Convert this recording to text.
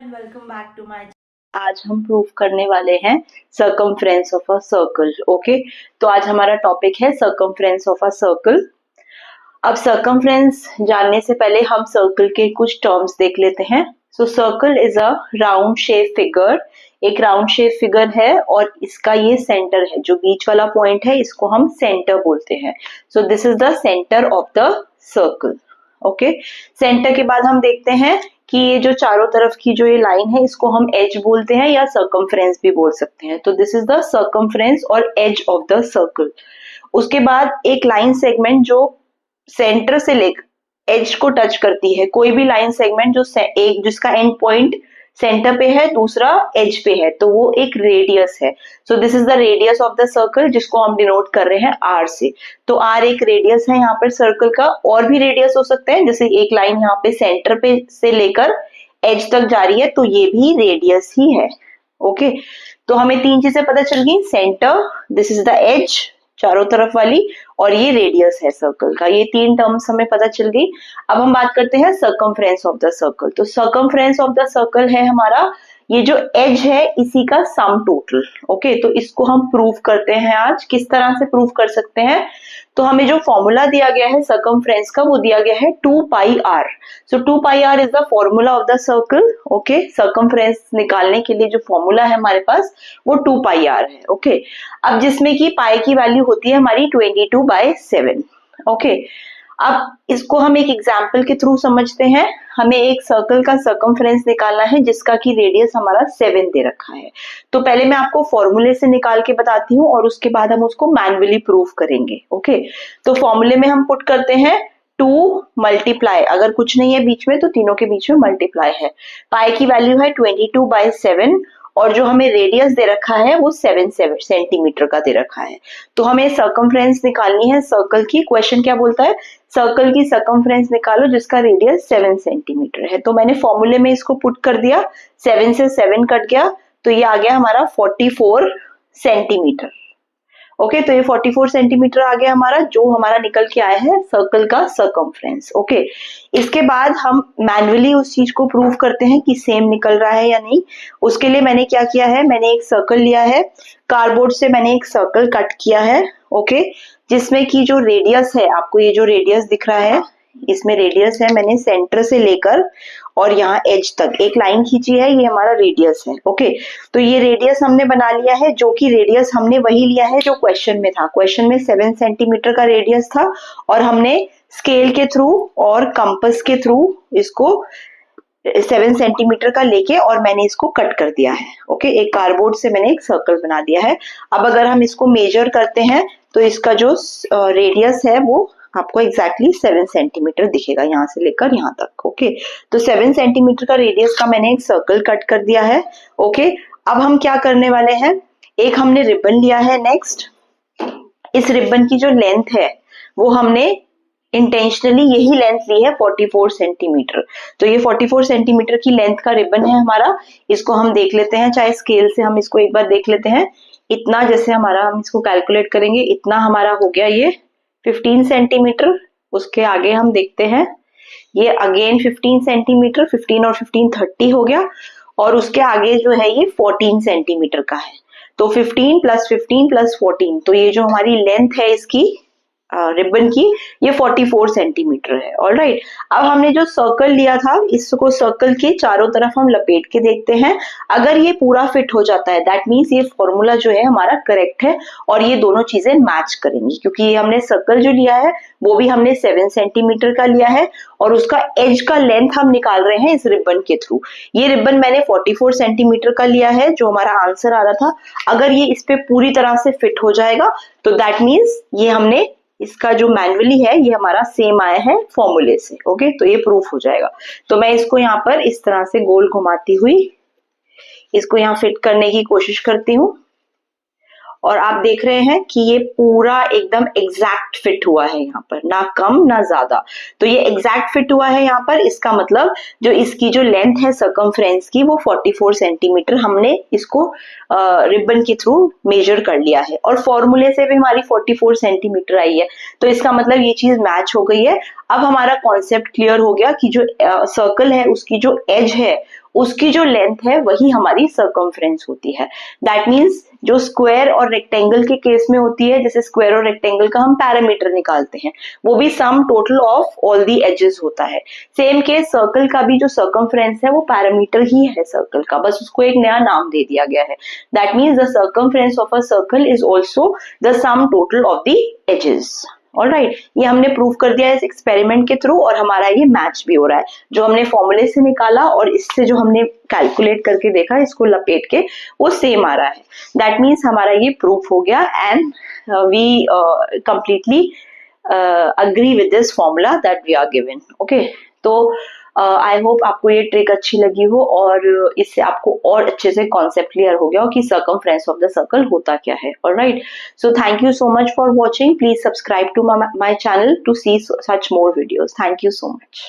Welcome back to my. आज हम prove करने वाले हैं circumference of a circle. Okay, तो आज हमारा टॉपिक है सर्कमफ्रेंस ऑफ अ सर्कल। अब सर्कमफ्रेंस जानने से पहले हम सर्कल के कुछ टर्म्स देख लेते हैं। सो circle is a round shape figure. एक राउंड शेप फिगर है और इसका ये सेंटर है, जो बीच वाला पॉइंट है इसको हम सेंटर बोलते हैं। So this is the centre of the circle. Okay, centre के बाद हम देखते हैं कि ये जो चारों तरफ की जो ये लाइन है इसको हम एज बोलते हैं या सर्कमफ्रेंस भी बोल सकते हैं। तो दिस इज द सर्कमफ्रेंस और एज ऑफ द सर्कल। उसके बाद एक लाइन सेगमेंट जो सेंटर से लेकर एज को टच करती है, कोई भी लाइन सेगमेंट जो एक जिसका एंड पॉइंट सेंटर पे है, दूसरा एज पे है, तो वो एक रेडियस है। So this is the radius of the circle, जिसको हम डिनोट कर रहे हैं आर से। तो आर एक रेडियस है यहाँ पर सर्कल का। और भी रेडियस हो सकते हैं, जैसे एक लाइन यहाँ पे सेंटर पे से लेकर एज तक जा रही है, तो ये भी रेडियस ही है। ओके, तो हमें तीन चीजें पता चल गई, center, this is the edge चारों तरफ वाली, और ये रेडियस है सर्कल का। ये तीन टर्म्स हमें पता चल गई। अब हम बात करते हैं सर्कमफ्रेंस ऑफ द सर्कल। तो सर्कमफ्रेंस ऑफ द सर्कल है हमारा ये जो एज है इसी का सम टोटल। ओके, तो इसको हम प्रूव करते हैं आज। किस तरह से प्रूव कर सकते हैं? तो हमें जो फॉर्मूला दिया गया है सर्कमफ्रेंस का, वो दिया गया है 2 pi R. So 2 pi R is the formula of the circle. Okay, circumference निकालने के लिए जो फॉर्मूला है हमारे पास वो 2 पाई आर है। ओके, अब जिसमें कि पाई की वैल्यू होती है हमारी 22/7। ओके, अब इसको हम एक एग्जाम्पल के थ्रू समझते हैं। हमें एक सर्कल का सर्कमफ्रेंस निकालना है जिसका की रेडियस हमारा 7 दे रखा है। तो पहले मैं आपको फॉर्मूले से निकाल के बताती हूँ और उसके बाद हम उसको मैन्युअली प्रूव करेंगे। ओके, तो फॉर्मूले में हम पुट करते हैं 2 मल्टीप्लाई, अगर कुछ नहीं है बीच में तो तीनों के बीच में मल्टीप्लाई है। पाई की वैल्यू है 22/7 और जो हमें रेडियस दे रखा है वो 7 सेंटीमीटर का दे रखा है। तो हमें सर्कमफ्रेंस निकालनी है सर्कल की। क्वेश्चन क्या बोलता है? सर्कल की सर्कमफ्रेंस निकालो जिसका रेडियस 7 सेंटीमीटर है। तो मैंने फॉर्मूले में इसको पुट कर दिया, 7 से 7 कट गया, तो ये आ गया हमारा 44 सेंटीमीटर। ओके, तो ये 44 सेंटीमीटर आ गया हमारा, जो हमारा निकल के आया है सर्कल का सर्कमफ्रेंस। ओके, इसके बाद हम मैन्युअली उस चीज को प्रूव करते हैं कि सेम निकल रहा है या नहीं। उसके लिए मैंने क्या किया है, मैंने एक सर्कल लिया है, कार्डबोर्ड से मैंने एक सर्कल कट किया है। ओके, जिसमें की जो रेडियस है, आपको ये जो रेडियस दिख रहा है इसमें रेडियस है, मैंने सेंटर से लेकर और यहाँ एज तक एक लाइन खींची है, ये हमारा रेडियस है। ओके, तो ये रेडियस हमने बना लिया है, जो कि रेडियस हमने वही लिया है जो क्वेश्चन में था। क्वेश्चन में 7 सेंटीमीटर का रेडियस था और हमने स्केल के थ्रू और कंपास के थ्रू इसको 7 सेंटीमीटर का लेके और मैंने इसको कट कर दिया है। ओके, एक कार्डबोर्ड से मैंने एक सर्कल बना दिया है। अब अगर हम इसको मेजर करते हैं तो इसका जो रेडियस है वो आपको एग्जैक्टली 7 सेंटीमीटर दिखेगा, यहाँ से लेकर यहाँ तक। ओके, तो 7 सेंटीमीटर का रेडियस का मैंने एक सर्कल कट कर दिया है। ओके, अब हम क्या करने वाले हैं, एक हमने रिबन लिया है। नेक्स्ट, इस रिबन की जो लेंथ है वो हमने इंटेंशनली यही लेंथ ली है 44 सेंटीमीटर। तो ये 44 सेंटीमीटर की लेंथ का रिबन है हमारा। इसको हम देख लेते हैं, चाहे स्केल से हम इसको एक बार देख लेते हैं। इतना जैसे हमारा, हम इसको कैलकुलेट करेंगे, इतना हमारा हो गया ये 15 सेंटीमीटर। उसके आगे हम देखते हैं ये अगेन 15 सेंटीमीटर, 15 और 15 30 हो गया। और उसके आगे जो है ये 14 सेंटीमीटर का है। तो 15 + 15 + 14, तो ये जो हमारी लेंथ है इसकी रिबन की, ये 44 सेंटीमीटर है। ऑलराइट, अब हमने जो सर्कल लिया था इसको सर्कल के चारों तरफ हम लपेट के देखते हैं। अगर ये पूरा फिट हो जाता है दैट मीन्स ये फॉर्मूला जो है हमारा करेक्ट है और ये दोनों चीजें मैच करेंगी, क्योंकि ये हमने सर्कल जो लिया है वो भी हमने 7 सेंटीमीटर का लिया है और उसका एज का लेंथ हम निकाल रहे हैं इस रिबन के थ्रू। ये रिबन मैंने 44 सेंटीमीटर का लिया है, जो हमारा आंसर आ रहा था। अगर ये इस पे पूरी तरह से फिट हो जाएगा तो दैट मीन्स ये हमने इसका जो मैन्युअली है ये हमारा सेम आया है फॉर्मूले से। ओके, तो ये प्रूफ हो जाएगा। तो मैं इसको यहाँ पर इस तरह से गोल घुमाती हुई इसको यहाँ फिट करने की कोशिश करती हूँ और आप देख रहे हैं कि ये पूरा एकदम एग्जैक्ट फिट हुआ है, यहाँ पर ना कम ना ज्यादा। तो ये एग्जैक्ट फिट हुआ है यहाँ पर, इसका मतलब जो इसकी जो लेंथ है सर्कमफ्रेंस की वो 44 सेंटीमीटर हमने इसको रिबन के थ्रू मेजर कर लिया है और फॉर्मूले से भी हमारी 44 सेंटीमीटर आई है। तो इसका मतलब ये चीज मैच हो गई है। अब हमारा कॉन्सेप्ट क्लियर हो गया कि जो सर्कल है उसकी जो एज है उसकी जो लेंथ है वही हमारी सर्कमफ्रेंस होती है। दैट मीन्स जो स्क्वायर और रेक्टेंगल के केस में होती है, जैसे स्क्वायर और रेक्टेंगल का हम पैरामीटर निकालते हैं, वो भी sum total of all the edges होता है। सेम केस सर्कल का भी जो सर्कमफ्रेंस है वो पैरामीटर ही है सर्कल का, बस उसको एक नया नाम दे दिया गया है। That means the circumference of a circle is also the sum total of the edges. Alright, ये हमने प्रूव कर दिया इस एक्सपेरिमेंट के थ्रू, और हमारा ये मैच भी हो रहा है। जो हमने फॉर्मूले से निकाला और इससे जो हमने कैलकुलेट करके देखा, इसको लपेट के, वो सेम आ रहा है। दैट मीन्स हमारा ये प्रूफ हो गया, and we completely agree with this formula that we are given. Okay, तो आई होप आपको ये ट्रिक अच्छी लगी हो और इससे आपको और अच्छे से कॉन्सेप्ट क्लियर हो गया हो कि सर्कमफ्रेंस ऑफ द सर्कल होता क्या है। Alright, so thank you so much for watching. Please subscribe to my channel to see such more videos. Thank you so much.